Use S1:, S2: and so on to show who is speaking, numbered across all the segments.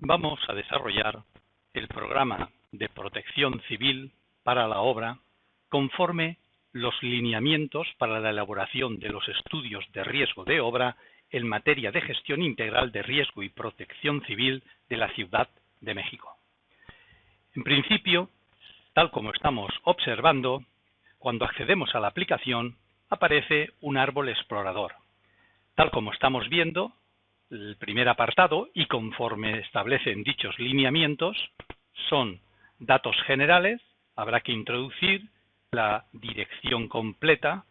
S1: vamos a desarrollar el programa de protección civil para la obra conforme los lineamientos para la elaboración de los estudios de riesgo de obra en materia de gestión integral de riesgo y protección civil de la Ciudad de México. En principio, tal como estamos observando, cuando accedemos a la aplicación aparece un árbol explorador. Tal como estamos viendo, el primer apartado, y conforme establecen dichos lineamientos, son datos generales. Habrá que introducir la dirección completa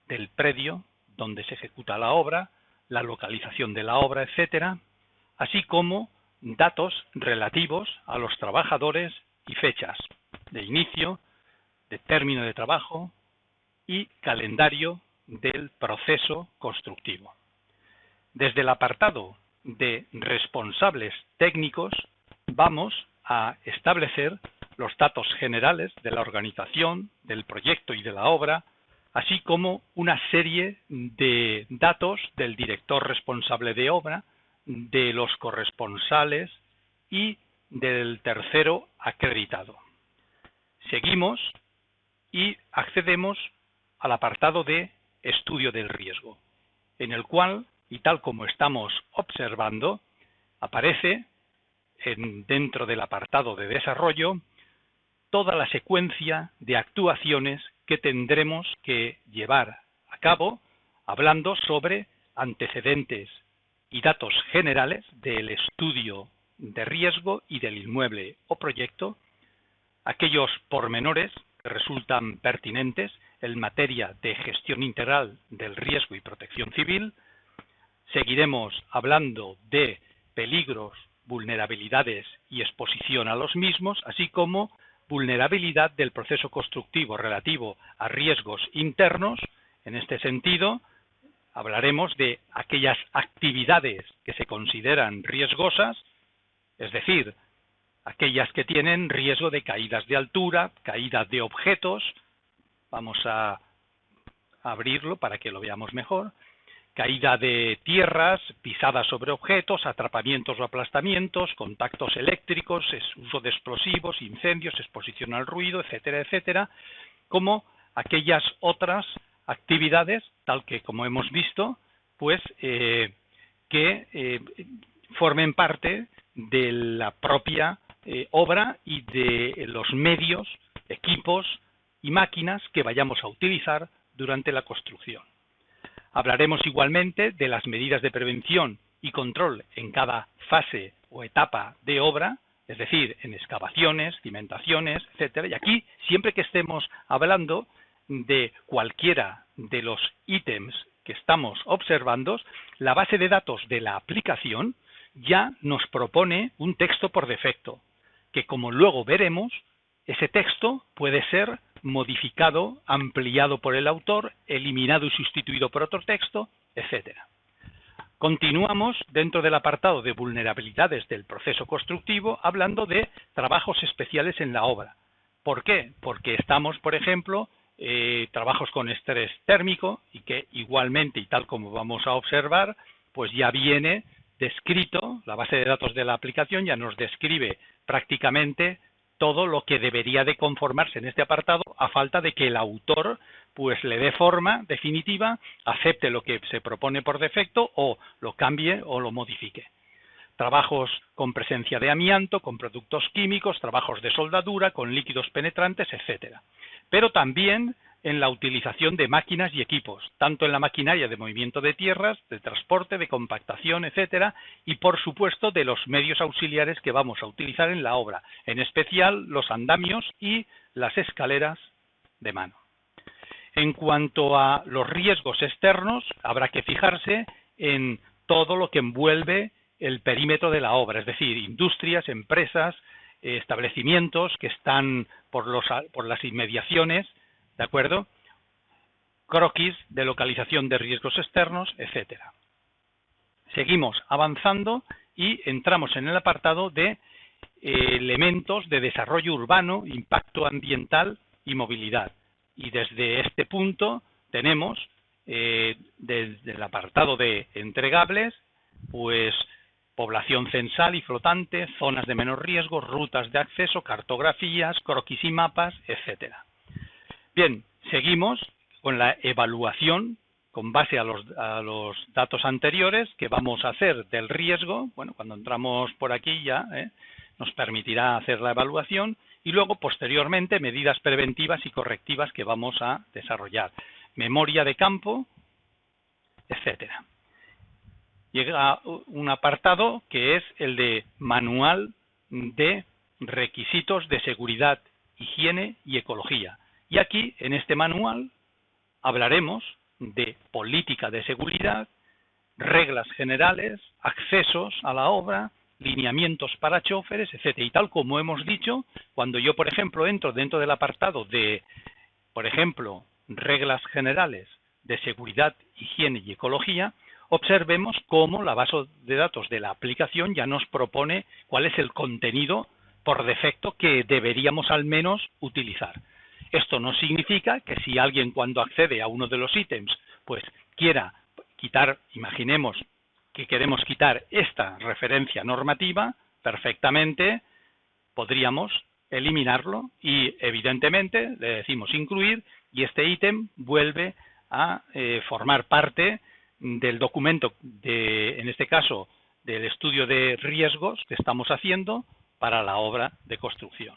S1: del predio donde se ejecuta la obra, la localización de la obra, etcétera, así como datos relativos a los trabajadores y fechas de inicio, de término de trabajo y calendario del proceso constructivo. Desde el apartado de responsables técnicos vamos a establecer los datos generales de la organización, del proyecto y de la obra, así como una serie de datos del director responsable de obra, de los corresponsales y del tercero acreditado. Seguimos y accedemos al apartado de estudio del riesgo, en el cual, y tal como estamos observando, aparece dentro del apartado de desarrollo toda la secuencia de actuaciones que tendremos que llevar a cabo, hablando sobre antecedentes y datos generales del estudio de riesgo y del inmueble o proyecto, aquellos pormenores que resultan pertinentes en materia de gestión integral del riesgo y protección civil. Seguiremos hablando de peligros, vulnerabilidades y exposición a los mismos, así como vulnerabilidad del proceso constructivo relativo a riesgos internos. En este sentido, hablaremos de aquellas actividades que se consideran riesgosas, es decir, aquellas que tienen riesgo de caídas de altura, caídas de objetos. Vamos a abrirlo para que lo veamos mejor. Caída de tierras, pisadas sobre objetos, atrapamientos o aplastamientos, contactos eléctricos, uso de explosivos, incendios, exposición al ruido, etcétera, etcétera, como aquellas otras actividades, tal que como hemos visto, pues que formen parte de la propia obra y de los medios, equipos y máquinas que vayamos a utilizar durante la construcción. Hablaremos igualmente de las medidas de prevención y control en cada fase o etapa de obra, es decir, en excavaciones, cimentaciones, etcétera. Y aquí, siempre que estemos hablando de cualquiera de los ítems que estamos observando, la base de datos de la aplicación ya nos propone un texto por defecto, que como luego veremos, ese texto puede ser modificado, ampliado por el autor, eliminado y sustituido por otro texto, etcétera. Continuamos dentro del apartado de vulnerabilidades del proceso constructivo hablando de trabajos especiales en la obra. ¿Por qué? Porque estamos, por ejemplo, trabajos con estrés térmico y que igualmente, y tal como vamos a observar, pues ya viene descrito, la base de datos de la aplicación ya nos describe prácticamente todo lo que debería de conformarse en este apartado, a falta de que el autor pues le dé forma definitiva, acepte lo que se propone por defecto o lo cambie o lo modifique. Trabajos con presencia de amianto, con productos químicos, trabajos de soldadura, con líquidos penetrantes, etcétera. Pero también en la utilización de máquinas y equipos, tanto en la maquinaria de movimiento de tierras, de transporte, de compactación, etcétera, y por supuesto de los medios auxiliares que vamos a utilizar en la obra, en especial los andamios y las escaleras de mano. En cuanto a los riesgos externos, habrá que fijarse en todo lo que envuelve el perímetro de la obra, es decir, industrias, empresas, establecimientos que están por las inmediaciones, ¿de acuerdo? Croquis de localización de riesgos externos, etcétera. Seguimos avanzando y entramos en el apartado de elementos de desarrollo urbano, impacto ambiental y movilidad. Y desde este punto tenemos, desde el apartado de entregables, pues población censal y flotante, zonas de menor riesgo, rutas de acceso, cartografías, croquis y mapas, etcétera. Bien, seguimos con la evaluación con base a los datos anteriores que vamos a hacer del riesgo. Bueno, cuando entramos por aquí ya nos permitirá hacer la evaluación y luego posteriormente medidas preventivas y correctivas que vamos a desarrollar. Memoria de campo, etcétera. Llega un apartado que es el de manual de requisitos de seguridad, higiene y ecología. Y aquí, en este manual, hablaremos de política de seguridad, reglas generales, accesos a la obra, lineamientos para choferes, etcétera. Y tal como hemos dicho, cuando yo, por ejemplo, entro dentro del apartado de, por ejemplo, reglas generales de seguridad, higiene y ecología, observemos cómo la base de datos de la aplicación ya nos propone cuál es el contenido por defecto que deberíamos al menos utilizar. Esto no significa que si alguien cuando accede a uno de los ítems pues quiera quitar, imaginemos que queremos quitar esta referencia normativa, perfectamente podríamos eliminarlo y evidentemente le decimos incluir y este ítem vuelve a formar parte del documento, en este caso del estudio de riesgos que estamos haciendo para la obra de construcción.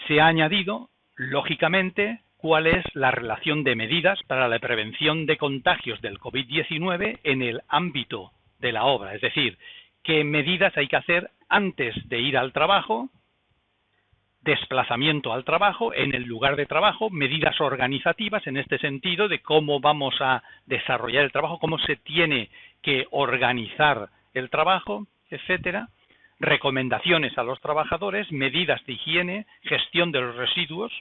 S1: Se ha añadido, lógicamente, cuál es la relación de medidas para la prevención de contagios del COVID-19 en el ámbito de la obra, es decir, qué medidas hay que hacer antes de ir al trabajo, desplazamiento al trabajo, en el lugar de trabajo, medidas organizativas en este sentido de cómo vamos a desarrollar el trabajo, cómo se tiene que organizar el trabajo, etcétera. Recomendaciones a los trabajadores, medidas de higiene, gestión de los residuos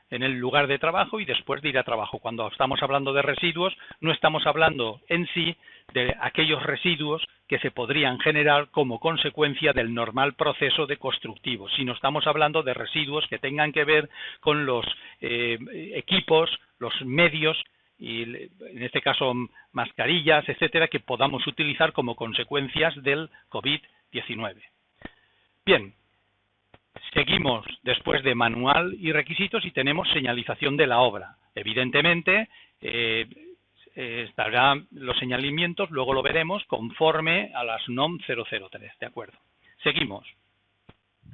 S1: en el lugar de trabajo y después de ir a trabajo. Cuando estamos hablando de residuos, no estamos hablando en sí de aquellos residuos que se podrían generar como consecuencia del normal proceso de constructivo, sino estamos hablando de residuos que tengan que ver con los equipos, los medios, y en este caso mascarillas, etcétera, que podamos utilizar como consecuencias del COVID-19. Bien, seguimos después de manual y requisitos y tenemos señalización de la obra. Evidentemente, estarán los señalamientos, luego lo veremos, conforme a las NOM 003, ¿de acuerdo? Seguimos.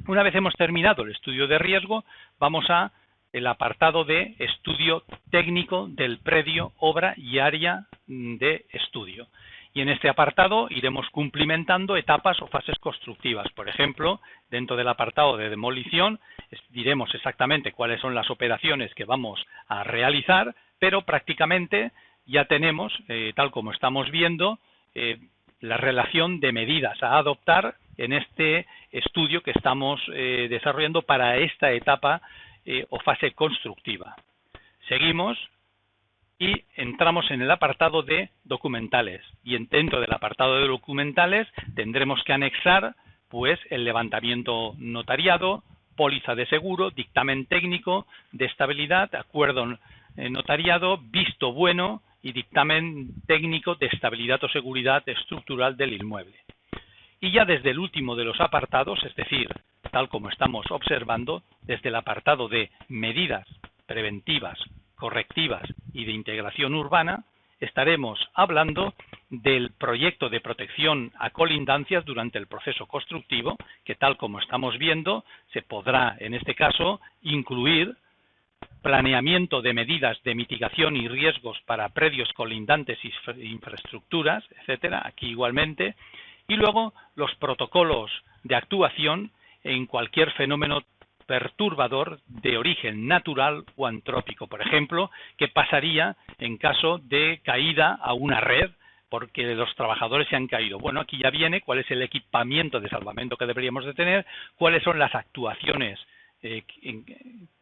S1: Una vez hemos terminado el estudio de riesgo, vamos a el apartado de estudio técnico del predio, obra y área de estudio. Y en este apartado iremos cumplimentando etapas o fases constructivas. Por ejemplo, dentro del apartado de demolición diremos exactamente cuáles son las operaciones que vamos a realizar, pero prácticamente ya tenemos, tal como estamos viendo, la relación de medidas a adoptar en este estudio que estamos desarrollando para esta etapa o fase constructiva. Seguimos. Y entramos en el apartado de documentales. Y dentro del apartado de documentales tendremos que anexar pues el levantamiento notariado, póliza de seguro, dictamen técnico de estabilidad, acuerdo notariado, visto bueno y dictamen técnico de estabilidad o seguridad estructural del inmueble. Y ya desde el último de los apartados, es decir, tal como estamos observando, desde el apartado de medidas preventivas, correctivas y de integración urbana, estaremos hablando del proyecto de protección a colindancias durante el proceso constructivo, que tal como estamos viendo, se podrá, en este caso, incluir planeamiento de medidas de mitigación y riesgos para predios colindantes y infraestructuras, etcétera, aquí igualmente, y luego los protocolos de actuación en cualquier fenómeno perturbador de origen natural o antrópico. Por ejemplo, ¿qué pasaría en caso de caída a una red porque los trabajadores se han caído? Bueno, aquí ya viene cuál es el equipamiento de salvamento que deberíamos de tener, cuáles son las actuaciones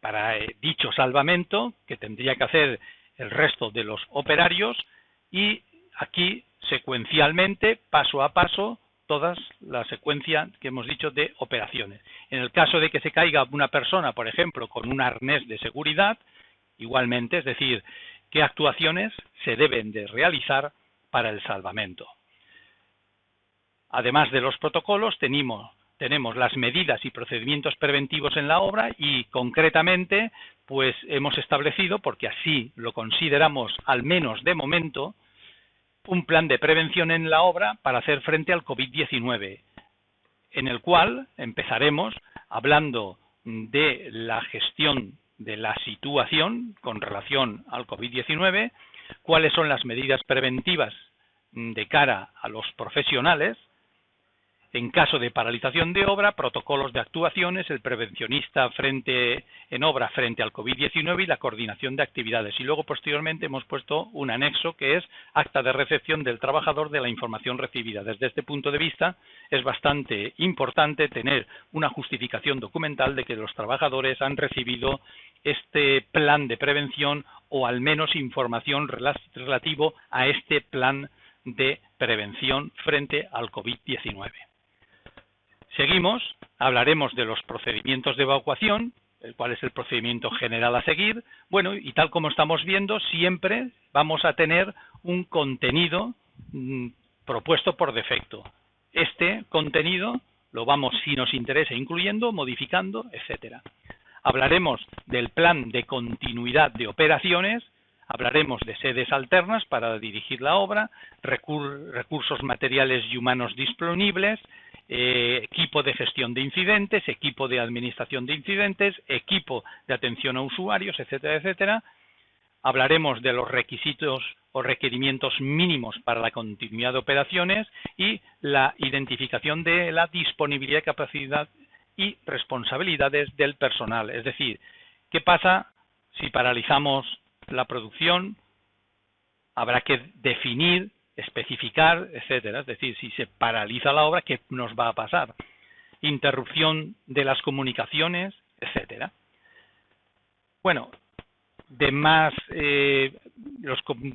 S1: para dicho salvamento que tendría que hacer el resto de los operarios y aquí secuencialmente, paso a paso, toda la secuencia que hemos dicho de operaciones. En el caso de que se caiga una persona, por ejemplo, con un arnés de seguridad, igualmente, es decir, qué actuaciones se deben de realizar para el salvamento. Además de los protocolos, tenemos las medidas y procedimientos preventivos en la obra y, concretamente, pues hemos establecido, porque así lo consideramos al menos de momento, un plan de prevención en la obra para hacer frente al COVID-19, en el cual empezaremos hablando de la gestión de la situación con relación al COVID-19, cuáles son las medidas preventivas de cara a los profesionales, en caso de paralización de obra, protocolos de actuaciones, el prevencionista en obra frente al COVID-19 y la coordinación de actividades. Y luego, posteriormente, hemos puesto un anexo que es acta de recepción del trabajador de la información recibida. Desde este punto de vista, es bastante importante tener una justificación documental de que los trabajadores han recibido este plan de prevención o al menos información relativo a este plan de prevención frente al COVID-19. Seguimos, hablaremos de los procedimientos de evacuación, cuál es el procedimiento general a seguir. Bueno, y tal como estamos viendo, siempre vamos a tener un contenido propuesto por defecto. Este contenido lo vamos, si nos interesa, incluyendo, modificando, etcétera. Hablaremos del plan de continuidad de operaciones, hablaremos de sedes alternas para dirigir la obra, recursos materiales y humanos disponibles, equipo de gestión de incidentes, equipo de administración de incidentes, equipo de atención a usuarios, etcétera, etcétera. Hablaremos de los requisitos o requerimientos mínimos para la continuidad de operaciones y la identificación de la disponibilidad, capacidad y responsabilidades del personal. Es decir, ¿qué pasa si paralizamos la producción? Habrá que definir, especificar, etcétera. Es decir, si se paraliza la obra, ¿qué nos va a pasar? Interrupción de las comunicaciones, etcétera. Bueno,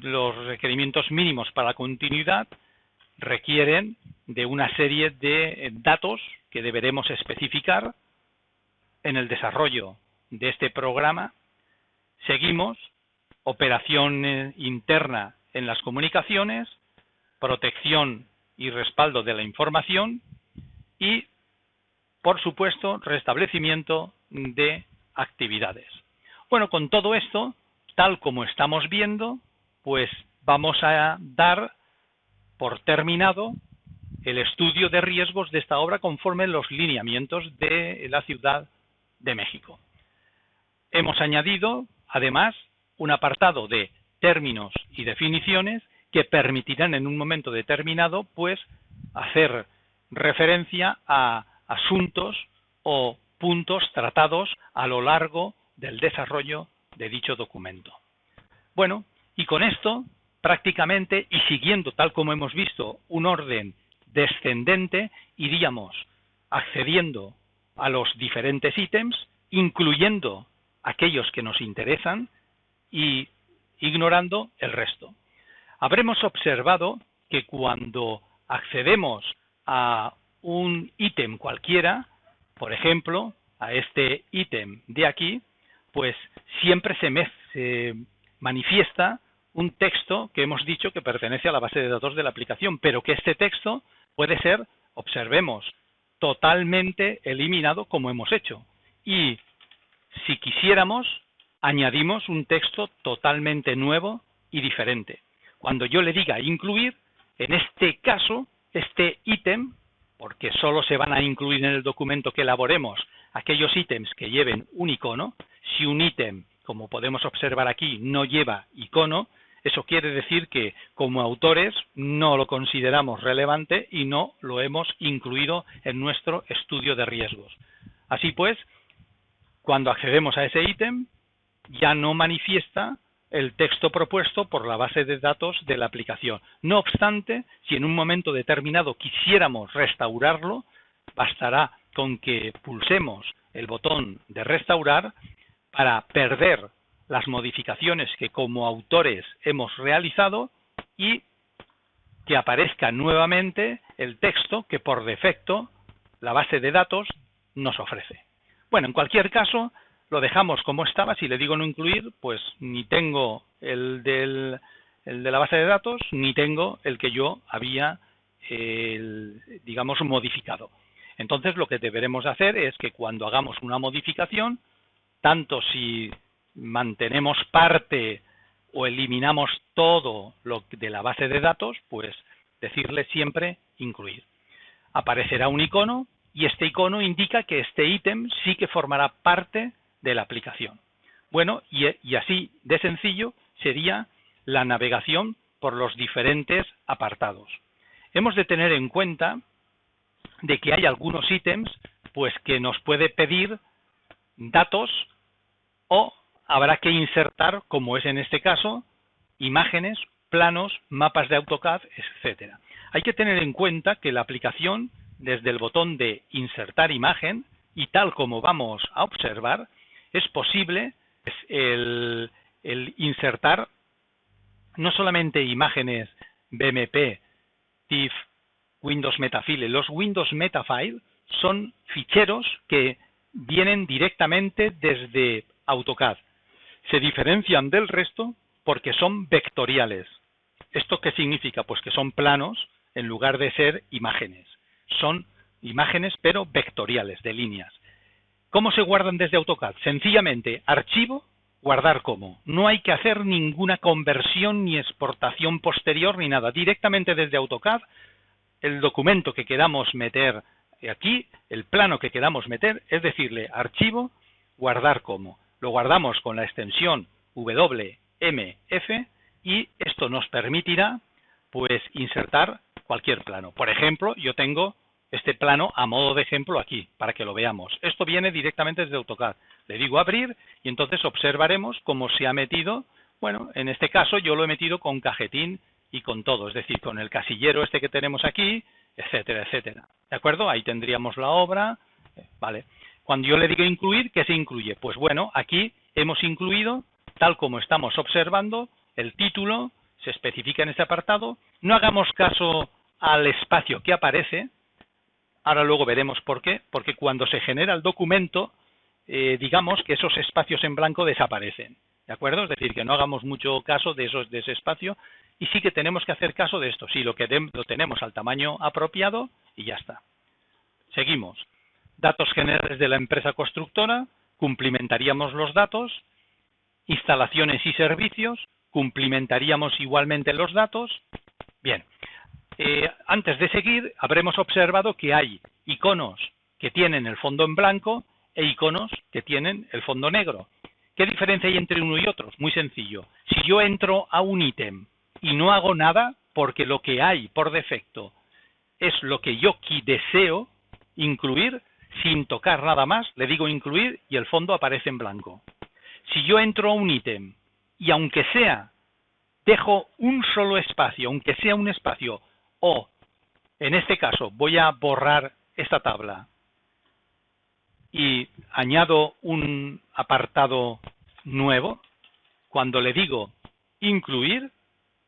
S1: los requerimientos mínimos para la continuidad requieren de una serie de datos que deberemos especificar en el desarrollo de este programa. Seguimos, operación interna en las comunicaciones, protección y respaldo de la información y, por supuesto, restablecimiento de actividades. Bueno, con todo esto, tal como estamos viendo, pues vamos a dar por terminado el estudio de riesgos de esta obra conforme los lineamientos de la Ciudad de México. Hemos añadido, además, un apartado de términos y definiciones que permitirán en un momento determinado, pues, hacer referencia a asuntos o puntos tratados a lo largo del desarrollo de dicho documento. Bueno, y con esto, prácticamente, y siguiendo tal como hemos visto un orden descendente, iríamos accediendo a los diferentes ítems, incluyendo aquellos que nos interesan y ignorando el resto. Habremos observado que cuando accedemos a un ítem cualquiera, por ejemplo, a este ítem de aquí, pues siempre se manifiesta un texto que hemos dicho que pertenece a la base de datos de la aplicación, pero que este texto puede ser, observemos, totalmente eliminado como hemos hecho. Y si quisiéramos, añadimos un texto totalmente nuevo y diferente. Cuando yo le diga incluir, en este caso, este ítem, porque solo se van a incluir en el documento que elaboremos aquellos ítems que lleven un icono. Si un ítem, como podemos observar aquí, no lleva icono, eso quiere decir que como autores no lo consideramos relevante y no lo hemos incluido en nuestro estudio de riesgos. Así pues, cuando accedemos a ese ítem, ya no manifiesta el texto propuesto por la base de datos de la aplicación. No obstante, si en un momento determinado quisiéramos restaurarlo, bastará con que pulsemos el botón de restaurar para perder las modificaciones que como autores hemos realizado y que aparezca nuevamente el texto que por defecto la base de datos nos ofrece. Bueno, en cualquier caso, lo dejamos como estaba. Si le digo no incluir, pues ni tengo el de la base de datos, ni tengo el que yo había digamos, modificado. Entonces, lo que deberemos hacer es que cuando hagamos una modificación, tanto si mantenemos parte o eliminamos todo lo de la base de datos, pues decirle siempre incluir. Aparecerá un icono y este icono indica que este ítem sí que formará parte de la aplicación. Bueno, y así de sencillo sería la navegación por los diferentes apartados. Hemos de tener en cuenta de que hay algunos ítems pues que nos puede pedir datos o habrá que insertar, como es en este caso, imágenes, planos, mapas de AutoCAD, etcétera. Hay que tener en cuenta que la aplicación, desde el botón de insertar imagen, y tal como vamos a observar, es posible el insertar no solamente imágenes BMP, TIFF, Windows Metafile. Los Windows Metafile son ficheros que vienen directamente desde AutoCAD. Se diferencian del resto porque son vectoriales. ¿Esto qué significa? Pues que son planos en lugar de ser imágenes. Son imágenes pero vectoriales, de líneas. ¿Cómo se guardan desde AutoCAD? Sencillamente, archivo, guardar como. No hay que hacer ninguna conversión ni exportación posterior ni nada. Directamente desde AutoCAD, el documento que queramos meter aquí, el plano que queramos meter, es decirle archivo, guardar como. Lo guardamos con la extensión WMF y esto nos permitirá pues insertar cualquier plano. Por ejemplo, yo tengo este plano a modo de ejemplo aquí, para que lo veamos. Esto viene directamente desde AutoCAD. Le digo abrir y entonces observaremos cómo se ha metido. Bueno, en este caso yo lo he metido con cajetín y con todo, es decir, con el casillero este que tenemos aquí, etcétera, etcétera. ¿De acuerdo? Ahí tendríamos la obra. Vale. Cuando yo le digo incluir, ¿qué se incluye? Pues bueno, aquí hemos incluido, tal como estamos observando, el título, se especifica en este apartado. No hagamos caso al espacio que aparece. Ahora luego veremos por qué. Porque cuando se genera el documento, digamos que esos espacios en blanco desaparecen. ¿De acuerdo? Es decir, que no hagamos mucho caso de ese espacio y sí que tenemos que hacer caso de esto. Sí, lo tenemos al tamaño apropiado y ya está. Seguimos. Datos generales de la empresa constructora, cumplimentaríamos los datos. Instalaciones y servicios, cumplimentaríamos igualmente los datos. Bien, antes de seguir, habremos observado que hay iconos que tienen el fondo en blanco e iconos que tienen el fondo negro. ¿Qué diferencia hay entre uno y otro? Muy sencillo. Si yo entro a un ítem y no hago nada, porque lo que hay por defecto es lo que yo deseo incluir, sin tocar nada más, le digo incluir y el fondo aparece en blanco. Si yo entro a un ítem y aunque sea, dejo un solo espacio, aunque sea un espacio, o en este caso voy a borrar esta tabla y añado un apartado nuevo, cuando le digo incluir,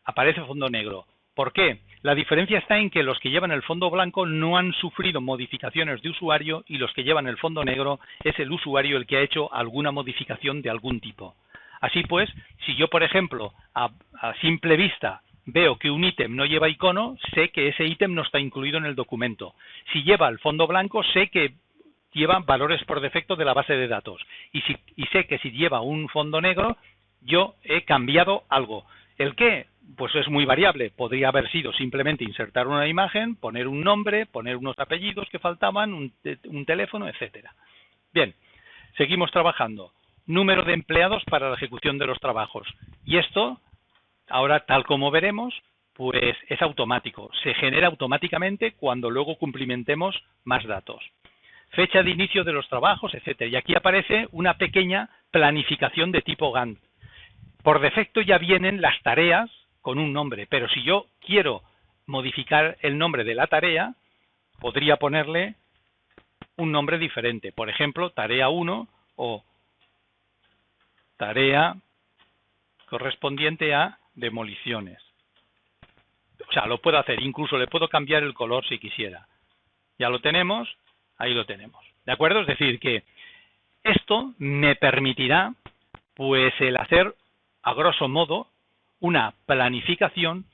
S1: aparece fondo negro. ¿Por qué? La diferencia está en que los que llevan el fondo blanco no han sufrido modificaciones de usuario y los que llevan el fondo negro es el usuario el que ha hecho alguna modificación de algún tipo. Así pues, si yo, por ejemplo, a simple vista veo que un ítem no lleva icono, sé que ese ítem no está incluido en el documento. Si lleva el fondo blanco, sé que lleva valores por defecto de la base de datos. Y sé que si lleva un fondo negro, yo he cambiado algo. ¿El qué? Pues es muy variable. Podría haber sido simplemente insertar una imagen, poner un nombre, poner unos apellidos que faltaban, un teléfono, etcétera. Bien, seguimos trabajando. Número de empleados para la ejecución de los trabajos. Y esto, ahora tal como veremos, pues es automático. Se genera automáticamente cuando luego cumplimentemos más datos. Fecha de inicio de los trabajos, etcétera. Y aquí aparece una pequeña planificación de tipo Gantt. Por defecto ya vienen las tareas con un nombre, pero si yo quiero modificar el nombre de la tarea, podría ponerle un nombre diferente. Por ejemplo, tarea 1 o tarea correspondiente a demoliciones. O sea, lo puedo hacer, incluso le puedo cambiar el color si quisiera. Ya lo tenemos, ahí lo tenemos. ¿De acuerdo? Es decir, que esto me permitirá pues el hacer, a grosso modo, una planificación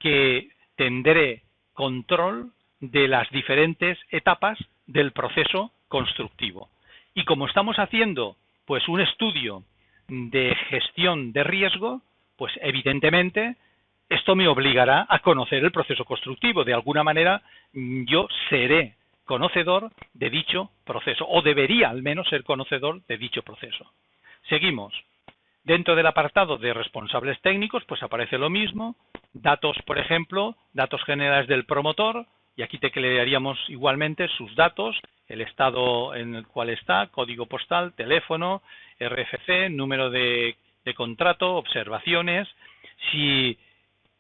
S1: que tendré control de las diferentes etapas del proceso constructivo. Y como estamos haciendo pues un estudio de gestión de riesgo, pues evidentemente esto me obligará a conocer el proceso constructivo. De alguna manera yo seré conocedor de dicho proceso, o debería al menos ser conocedor de dicho proceso. Seguimos. Dentro del apartado de responsables técnicos, pues aparece lo mismo. Datos, por ejemplo, datos generales del promotor, y aquí teclearíamos igualmente sus datos, el estado en el cual está, código postal, teléfono, RFC, número de contrato, observaciones. Si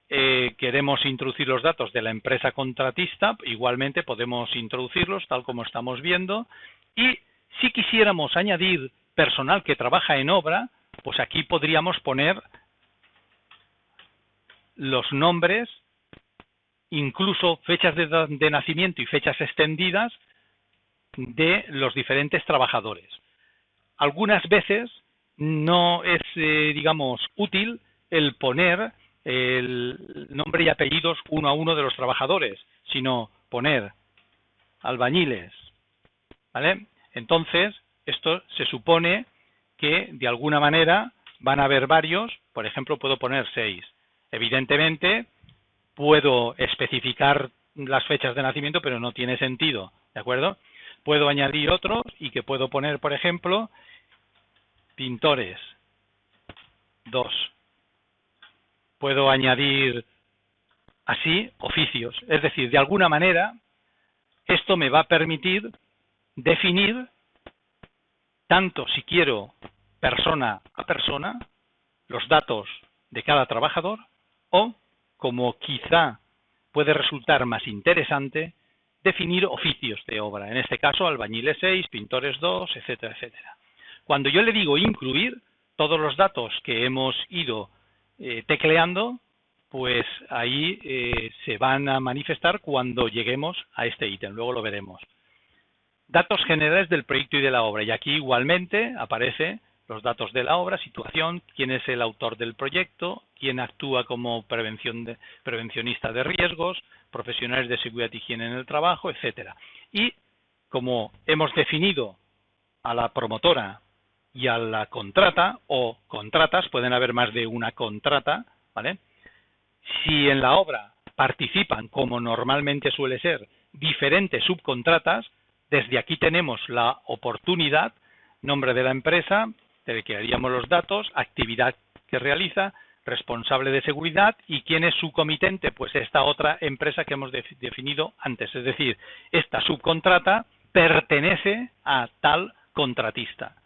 S1: queremos introducir los datos de la empresa contratista, igualmente podemos introducirlos tal como estamos viendo. Y si quisiéramos añadir personal que trabaja en obra, pues aquí podríamos poner los nombres, incluso fechas de nacimiento y fechas extendidas de los diferentes trabajadores. Algunas veces no es, digamos, útil el poner el nombre y apellidos uno a uno de los trabajadores, sino poner albañiles, ¿vale? Entonces, esto se supone que de alguna manera van a haber varios, por ejemplo, puedo poner 6. Evidentemente, puedo especificar las fechas de nacimiento, pero no tiene sentido, ¿de acuerdo? Puedo añadir otros y que puedo poner, por ejemplo, pintores, 2. Puedo añadir así oficios. Es decir, de alguna manera, esto me va a permitir definir tanto si quiero persona a persona, los datos de cada trabajador, o, como quizá puede resultar más interesante, definir oficios de obra. En este caso, albañiles 6, pintores 2, etcétera, etcétera. Cuando yo le digo incluir, todos los datos que hemos ido tecleando, pues ahí se van a manifestar cuando lleguemos a este ítem. Luego lo veremos. Datos generales del proyecto y de la obra. Y aquí igualmente aparece los datos de la obra, situación, quién es el autor del proyecto, quién actúa como prevencionista de riesgos, profesionales de seguridad y higiene en el trabajo, etcétera. Y como hemos definido a la promotora y a la contrata o contratas, pueden haber más de una contrata, ¿vale? Si en la obra participan, como normalmente suele ser, diferentes subcontratas, desde aquí tenemos la oportunidad, nombre de la empresa, de que haríamos los datos, actividad que realiza, responsable de seguridad y quién es su comitente, pues esta otra empresa que hemos definido antes. Es decir, esta subcontrata pertenece a tal contratista.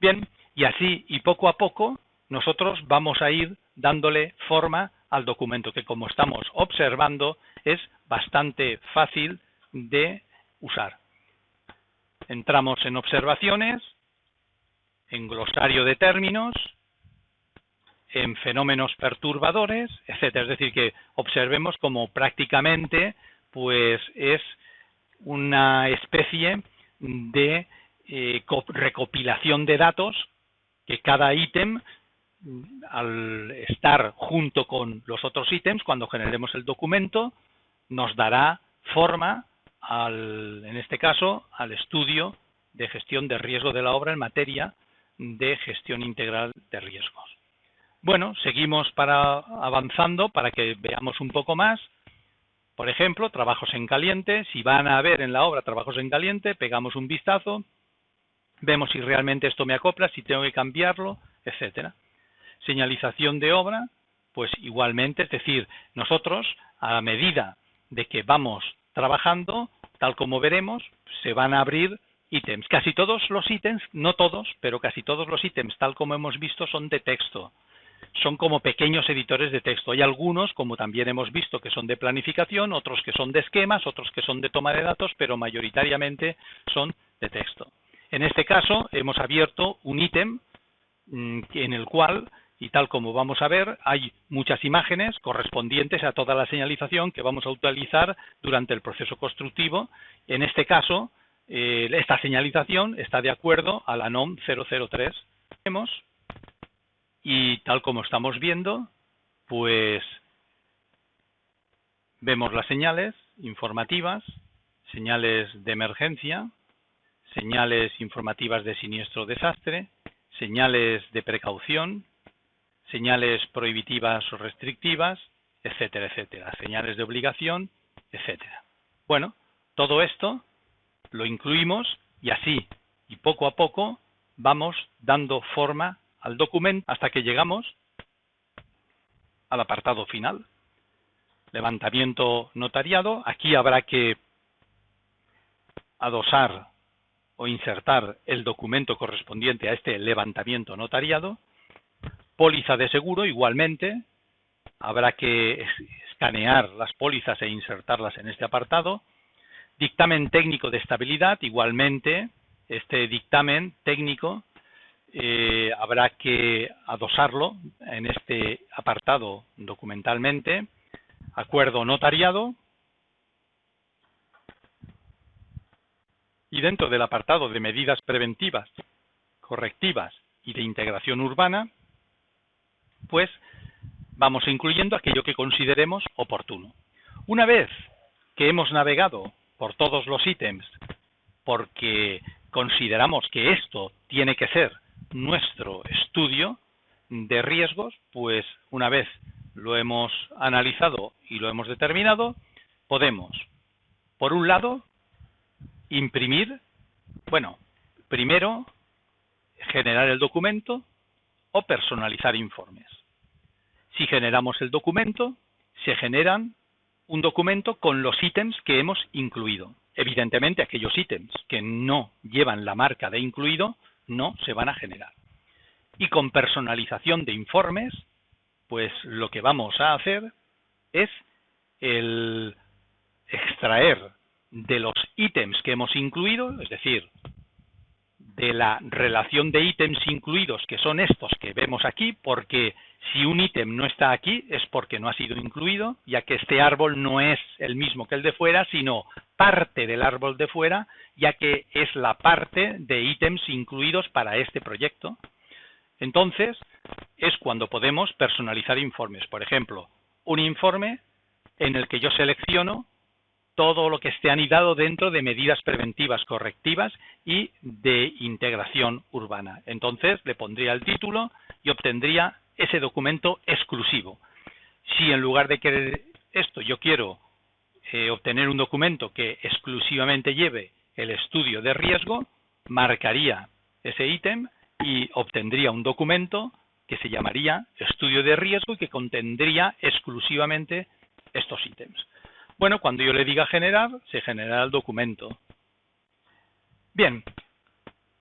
S1: Bien, y así y poco a poco nosotros vamos a ir dándole forma al documento, que como estamos observando es bastante fácil de usar. Entramos en observaciones, en glosario de términos, en fenómenos perturbadores, etcétera. Es decir, que observemos como prácticamente pues es una especie de recopilación de datos que cada ítem, al estar junto con los otros ítems, cuando generemos el documento, nos dará forma en este caso, al estudio de gestión de riesgo de la obra en materia de gestión integral de riesgos. Bueno, seguimos avanzando para que veamos un poco más. Por ejemplo, trabajos en caliente. Si van a haber en la obra trabajos en caliente, pegamos un vistazo, vemos si realmente esto me acopla, si tengo que cambiarlo, etcétera. Señalización de obra, pues igualmente, es decir, nosotros a medida de que vamos trabajando, tal como veremos, se van a abrir ítems. Casi todos los ítems, no todos, pero casi todos los ítems, tal como hemos visto, son de texto. Son como pequeños editores de texto. Hay algunos, como también hemos visto, que son de planificación, otros que son de esquemas, otros que son de toma de datos, pero mayoritariamente son de texto. En este caso, hemos abierto un ítem en el cual, y tal como vamos a ver, hay muchas imágenes correspondientes a toda la señalización que vamos a utilizar durante el proceso constructivo. En este caso, esta señalización está de acuerdo a la NOM 003. Y tal como estamos viendo, pues vemos las señales, informativas, señales de emergencia, señales informativas de siniestro o desastre, señales de precaución, señales prohibitivas o restrictivas, etcétera, etcétera, señales de obligación, etcétera. Bueno, todo esto lo incluimos y así, y poco a poco, vamos dando forma al documento hasta que llegamos al apartado final. Levantamiento notariado. Aquí habrá que adosar o insertar el documento correspondiente a este levantamiento notariado. Póliza de seguro, igualmente, habrá que escanear las pólizas e insertarlas en este apartado. Dictamen técnico de estabilidad, igualmente, este dictamen técnico habrá que adosarlo en este apartado documentalmente. Acuerdo notariado. Y dentro del apartado de medidas preventivas, correctivas y de integración urbana, pues vamos incluyendo aquello que consideremos oportuno. Una vez que hemos navegado por todos los ítems, porque consideramos que esto tiene que ser nuestro estudio de riesgos, pues una vez lo hemos analizado y lo hemos determinado, podemos, por un lado, imprimir, bueno, primero generar el documento o personalizar informes. Si generamos el documento, se generan un documento con los ítems que hemos incluido. Evidentemente, aquellos ítems que no llevan la marca de incluido no se van a generar. Y con personalización de informes, pues lo que vamos a hacer es el extraer de los ítems que hemos incluido, es decir, de la relación de ítems incluidos, que son estos que vemos aquí, porque si un ítem no está aquí es porque no ha sido incluido, ya que este árbol no es el mismo que el de fuera, sino parte del árbol de fuera, ya que es la parte de ítems incluidos para este proyecto. Entonces, es cuando podemos personalizar informes. Por ejemplo, un informe en el que yo selecciono todo lo que esté anidado dentro de medidas preventivas, correctivas y de integración urbana. Entonces, le pondría el título y obtendría ese documento exclusivo. Si en lugar de querer esto, yo quiero obtener un documento que exclusivamente lleve el estudio de riesgo, marcaría ese ítem y obtendría un documento que se llamaría estudio de riesgo y que contendría exclusivamente estos ítems. Bueno, cuando yo le diga generar, se generará el documento. Bien,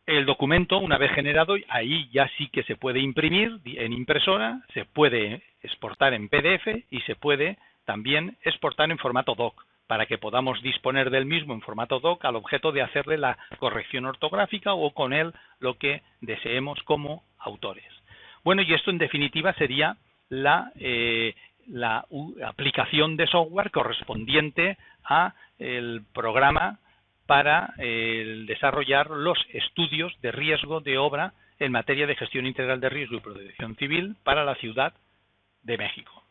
S1: el documento, una vez generado, ahí ya sí que se puede imprimir en impresora, se puede exportar en PDF y se puede también exportar en formato doc, para que podamos disponer del mismo en formato doc al objeto de hacerle la corrección ortográfica o con él lo que deseemos como autores. Bueno, y esto en definitiva sería la aplicación de software correspondiente a el programa para desarrollar los estudios de riesgo de obra en materia de gestión integral de riesgo y protección civil para la Ciudad de México.